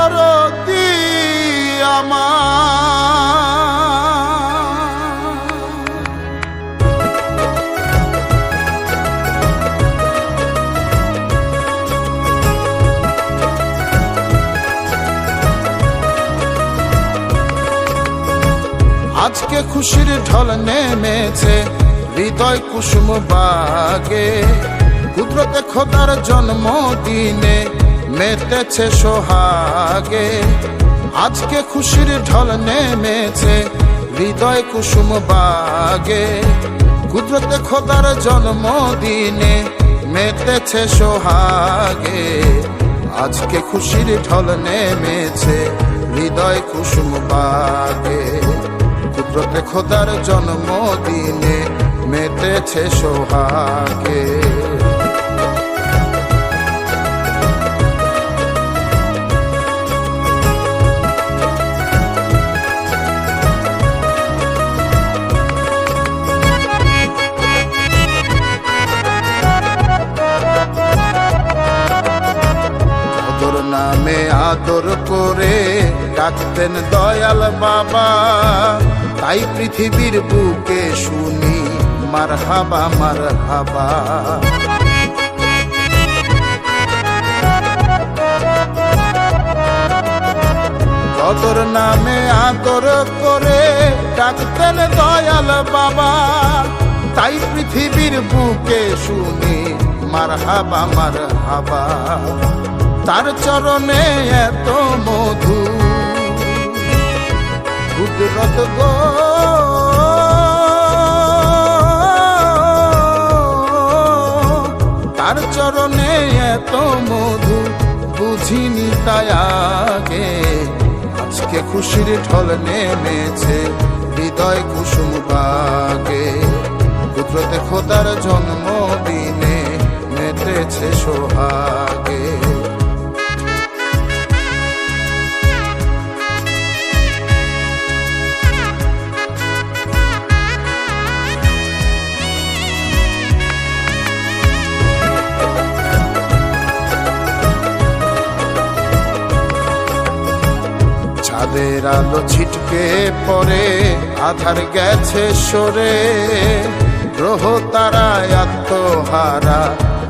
দরদি আমার। আজকে খুশির ঢল নেমেছে হৃদয় কুসুম বাগে, কুদরতে খোদার জন্মদিনে মেতেছে সোহাগে। আজকে খুশির ঢল নেমেছে হৃদয় কুসুম বাগে, কুদরতে খোদার জন্মদিনে মেতেছে সোহাগে। আজকে খুশির ঢল নেমেছে হৃদয় কুসুম বাগে, কুদরতে খোদার জন্মদিনে মেতেছে সোহাগে। আদর নামে আদর করে ডাকতেন দয়াল বাবা, তাই পৃথিবীর বুকে শুনি মারহাবা মারহাবা। কদর নামে আদর করে ডাকতেন দয়াল বাবা, তাই পৃথিবীর বুকে শুনি মারহাবা মারহাবা। তার চরণে এত মধু কুদরত গো, তার চরণে এত মধু বুঝিনি তাই আগে। আজকে খুশির ঢল নেমেছে হৃদয় কুসুম বাগে, কুদরতে খোদার জন্মদিনে মেতেছে সোহাগে। চাঁদের আলো ছিটকে পড়ে আধার গেছে সরে, গ্রহ তারায় আত্মহারা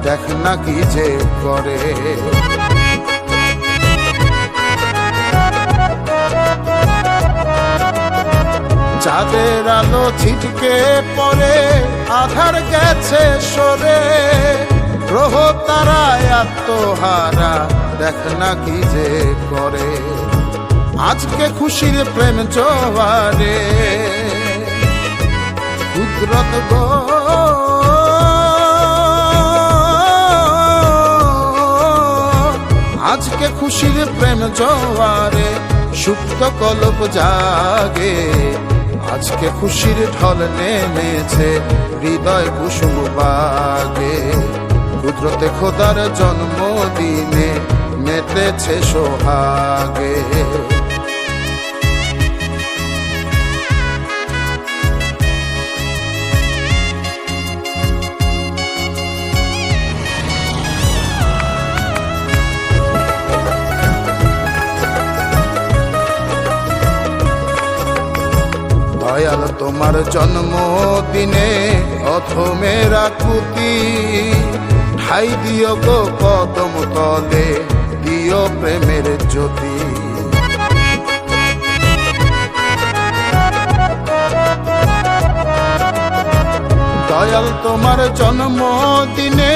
দেখ না কি যে করে। চাঁদের আলো ছিটকে পড়ে আধার গেছে সরে, গ্রহ তারায় আত্মহারা দেখ না কি যে করে। আজকে খুশির প্রেম জোয়ারে কুদরত গো, আজকে খুশির প্রেম জোয়ারে সুপ্ত কলব জাগে। আজকে খুশির ঢল নেমেছে হৃদয় কুসুম বাগে, কুদরতে খোদার জন্মদিনে মেতেছে সোহাগে। দয়াল তোমার জন্মদিনে অথমের আকুতি, ঠাই দিও গো কদম তলে দিও প্রেমের জ্যোতি। দয়াল তোমার জন্মদিনে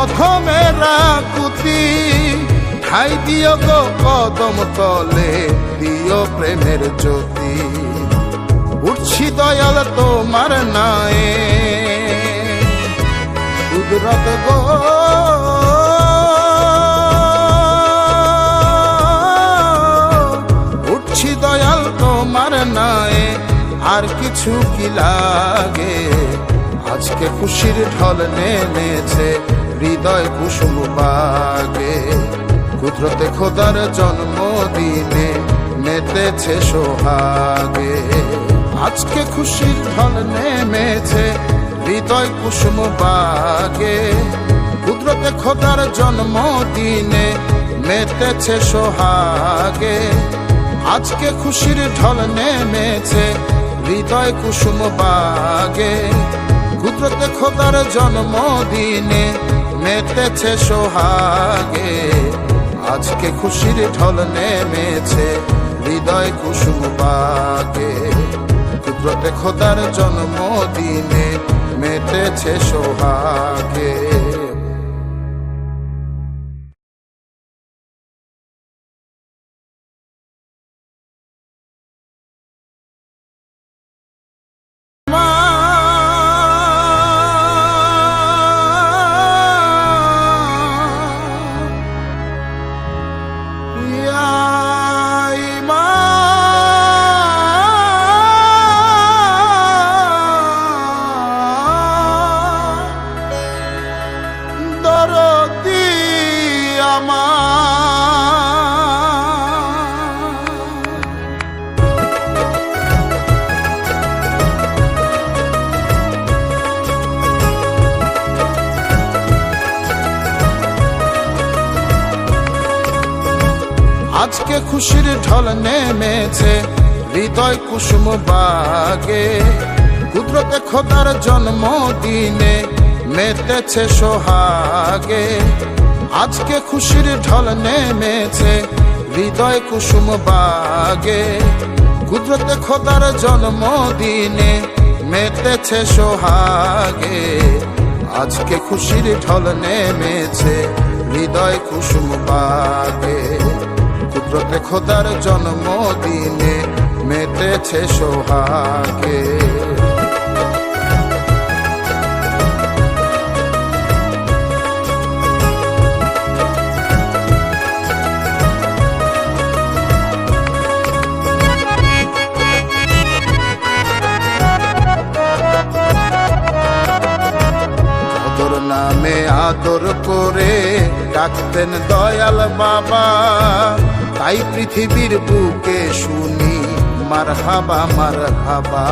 অথমের আকুতি, ঠাই দিও গো কদম তলে দিও প্রেমের জ্যোতি। উঠছি দয়াল তোমার নায়ে কুদরত গো, উঠছি দয়াল তোমার নায়ে আর কিছু কি লাগে। আজকে খুশির ঢল নেমেছে হৃদয় কুসুম বাগে, কুদরতে খোদার জন্মদিনে মেতেছে সোহাগে। আজকে খুশির ঢল নেমেছে হৃদয় কুসুম বাগে, কুদরতে খোদার জন্মদিনে মেতেছে সোহাগে। আজকে খুশির ঢল নেমেছে হৃদয় কুসুম বাগে। কুদরতে খোদার জন্মদিনে মেতেছে সোহাগে। আজকে খুশির ঢল নেমেছে হৃদয় কুসুম বাগে। কুদরতে খোদার জন্মদিনে মেতেছে সোহাগে। আজকে খুশির ঢল নেমেছে হৃদয় কুসুম বাগে। কুদরতে খোদার জন্মদিনে মেতেছে সোহাগে। আজকে খুশির ঢল নেমেছে হৃদয় কুসুম বাগে। কুদরতে খোদার জন্মদিনে মেতেছে সোহাগে। আজকে খুশির ঢল নেমেছে হৃদয় কুসুম বাগে। কুদরতে খোদার জন্মদিনে মেতেছে সোহাগে। কদর নামে আদর করে ডাকতেন দয়াল বাবা। তাই পৃথিবীর বুকে শুনি মারহাবা মারহাবা।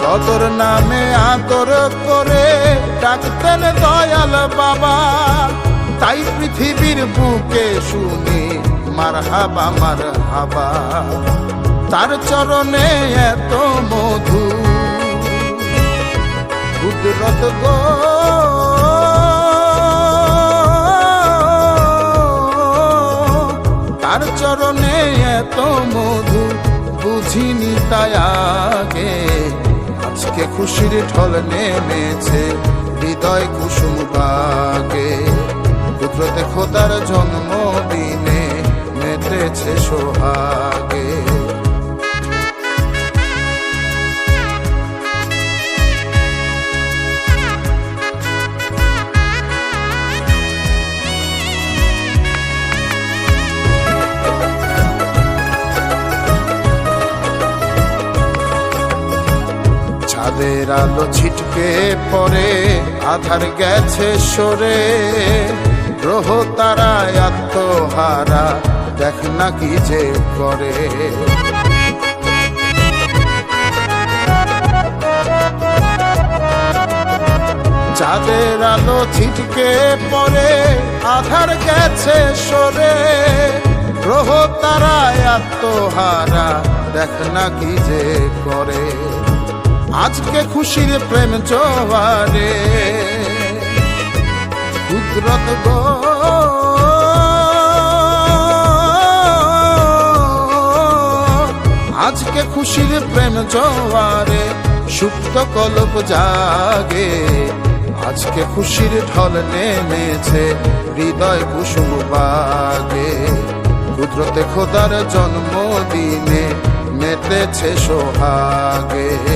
কদর নামে আদর করে ডাকতেন দয়াল বাবা। তাই পৃথিবীর বুকে শুনি মারহাবা মারহাবা। তার চরণে এত মধু কুদরত গো। তার চরণে এত মধু বুঝিনি তাই আগে। আজকে খুশির ঢল নেমেছে হৃদয় কুসুম বাগে। কুদরতে খোদার জন্মদিনে মেতেছে সোহাগে। চাঁদের আলো ছিটকে পড়ে আধার গেছে সরে। গ্রহ তারায় আত্মহারা দেখ না কি যে করে। চাঁদের আলো ছিটকে পড়ে আধার গেছে সরে। গ্রহ তারায় আত্মহারা দেখ না কি যে করে। আজকে খুশির প্রেম জোয়ারে কুদরত গো। আজকে খুশির প্রেম জোয়ারে সুপ্ত কলব জাগে। আজকে খুশির ঢল নেমেছে হৃদয় কুসুম বাগে। কুদরতে খোদার জন্মদিনে মেতেছে সোহাগে।